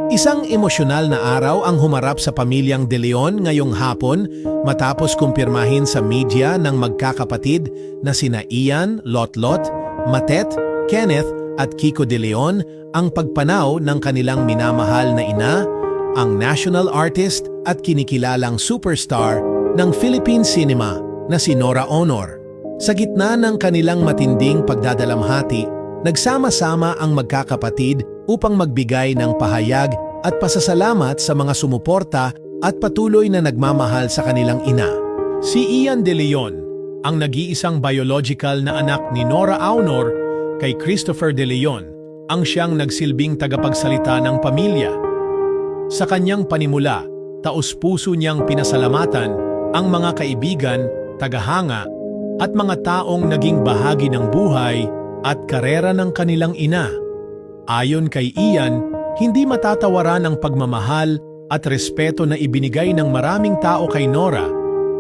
Isang emosyonal na araw ang humarap sa pamilyang De Leon ngayong hapon matapos kumpirmahin sa media ng magkakapatid na sina Ian, Lotlot, Matet, Kenneth at Kiko De Leon ang pagpanaw ng kanilang minamahal na ina, ang national artist at kinikilalang superstar ng Philippine cinema na si Nora Aunor. Sa gitna ng kanilang matinding pagdadalamhati, nagsama-sama ang magkakapatid upang magbigay ng pahayag at pasasalamat sa mga sumuporta at patuloy na nagmamahal sa kanilang ina. Si Ian De Leon, ang nag-iisang biological na anak ni Nora Aunor kay Christopher De Leon, ang siyang nagsilbing tagapagsalita ng pamilya. Sa kanyang panimula, taos-puso niyang pinasalamatan ang mga kaibigan, tagahanga, at mga taong naging bahagi ng buhay at karera ng kanilang ina. Ayon kay Ian, hindi matatawaran ang pagmamahal at respeto na ibinigay ng maraming tao kay Nora,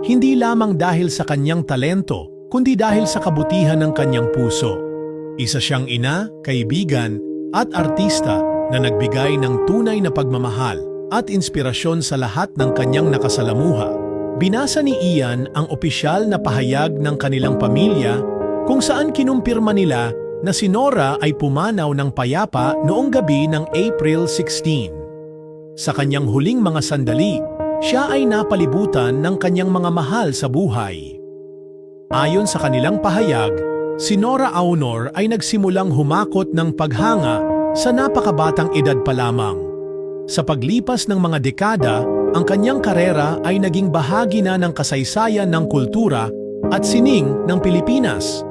hindi lamang dahil sa kanyang talento, kundi dahil sa kabutihan ng kanyang puso. Isa siyang ina, kaibigan, at artista na nagbigay ng tunay na pagmamahal at inspirasyon sa lahat ng kanyang nakasalamuha. Binasa ni Ian ang opisyal na pahayag ng kanilang pamilya kung saan kinumpirma nila na si Nora ay pumanaw ng payapa noong gabi ng April 16. Sa kanyang huling mga sandali, siya ay napalibutan ng kanyang mga mahal sa buhay. Ayon sa kanilang pahayag, si Nora Aunor ay nagsimulang humakot ng paghanga sa napakabatang edad pa lamang. Sa paglipas ng mga dekada, ang kanyang karera ay naging bahagi na ng kasaysayan ng kultura at sining ng Pilipinas.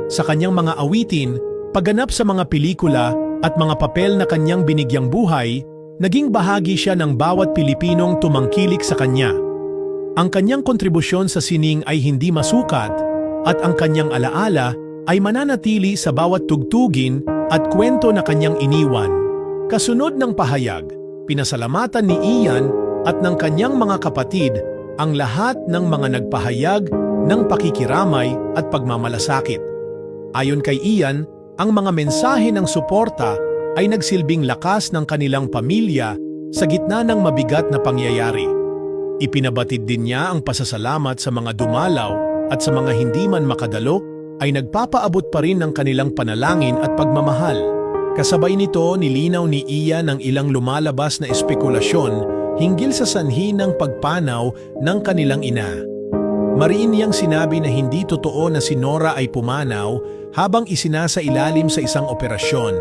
Sa kanyang mga awitin, pagganap sa mga pelikula at mga papel na kanyang binigyang buhay, naging bahagi siya ng bawat Pilipinong tumangkilik sa kanya. Ang kanyang kontribusyon sa sining ay hindi masukat at ang kanyang alaala ay mananatili sa bawat tugtugin at kwento na kanyang iniwan. Kasunod ng pahayag, pinasalamatan ni Ian at ng kanyang mga kapatid ang lahat ng mga nagpahayag ng pakikiramay at pagmamalasakit. Ayon kay Ian, ang mga mensahe ng suporta ay nagsilbing lakas ng kanilang pamilya sa gitna ng mabigat na pangyayari. Ipinabatid din niya ang pasasalamat sa mga dumalaw at sa mga hindi man makadalo ay nagpapaabot pa rin ng kanilang panalangin at pagmamahal. Kasabay nito, nilinaw ni Ian ang ilang lumalabas na espekulasyon hinggil sa sanhi ng pagpanaw ng kanilang ina. Mariin niyang sinabi na hindi totoo na si Nora ay pumanaw habang isinasailalim sa isang operasyon.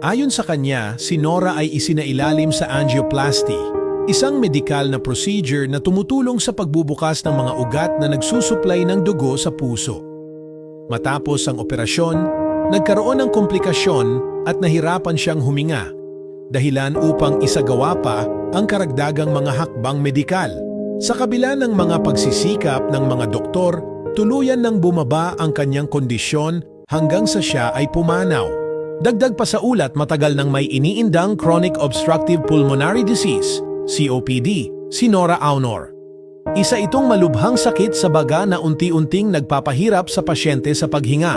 Ayon sa kanya, si Nora ay isinailalim sa angioplasty, isang medikal na procedure na tumutulong sa pagbubukas ng mga ugat na nagsusuplay ng dugo sa puso. Matapos ang operasyon, nagkaroon ng komplikasyon at nahirapan siyang huminga, dahilan upang isagawa pa ang karagdagang mga hakbang medikal. Sa kabila ng mga pagsisikap ng mga doktor, tuluyan nang bumaba ang kanyang kondisyon hanggang sa siya ay pumanaw. Dagdag pa sa ulat, matagal nang may iniindang chronic obstructive pulmonary disease, COPD, si Nora Aunor. Isa itong malubhang sakit sa baga na unti-unting nagpapahirap sa pasyente sa paghinga.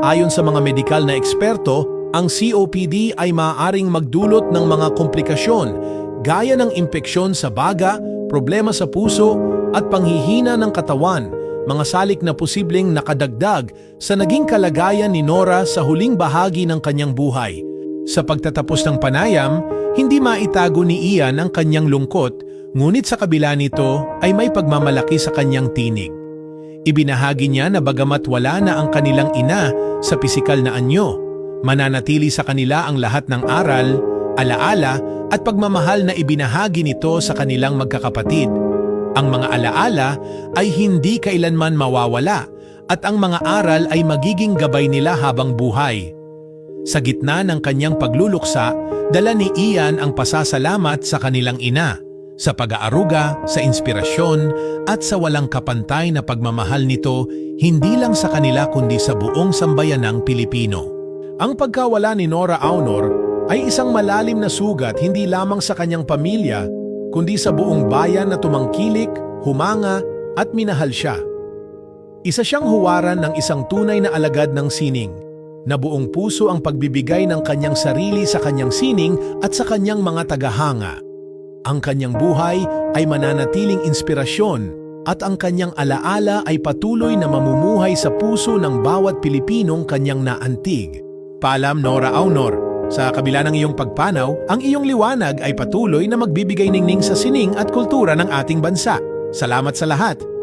Ayon sa mga medikal na eksperto, ang COPD ay maaaring magdulot ng mga komplikasyon gaya ng impeksyon sa baga, problema sa puso at panghihina ng katawan, mga salik na posibleng nakadagdag sa naging kalagayan ni Nora sa huling bahagi ng kanyang buhay. Sa pagtatapos ng panayam, hindi maitago ni Ian ang kanyang lungkot, ngunit sa kabila nito ay may pagmamalaki sa kanyang tinig. Ibinahagi niya na bagamat wala na ang kanilang ina sa pisikal na anyo, mananatili sa kanila ang lahat ng aral, alaala at pagmamahal na ibinahagi nito sa kanilang magkakapatid. Ang mga alaala ay hindi kailanman mawawala at ang mga aral ay magiging gabay nila habang buhay. Sa gitna ng kanyang pagluluksa, dala ni Ian ang pasasalamat sa kanilang ina, sa pag-aaruga, sa inspirasyon at sa walang kapantay na pagmamahal nito hindi lang sa kanila kundi sa buong sambayanang Pilipino. Ang pagkawala ni Nora Aunor ay isang malalim na sugat hindi lamang sa kanyang pamilya, kundi sa buong bayan na tumangkilik, humanga at minahal siya. Isa siyang huwaran ng isang tunay na alagad ng sining, na buong puso ang pagbibigay ng kanyang sarili sa kanyang sining at sa kanyang mga tagahanga. Ang kanyang buhay ay mananatiling inspirasyon at ang kanyang alaala ay patuloy na mamumuhay sa puso ng bawat Pilipinong kanyang naantig. Paalam, Nora Aunor, sa kabila ng iyong pagpanaw, ang iyong liwanag ay patuloy na magbibigay ningning sa sining at kultura ng ating bansa. Salamat sa lahat!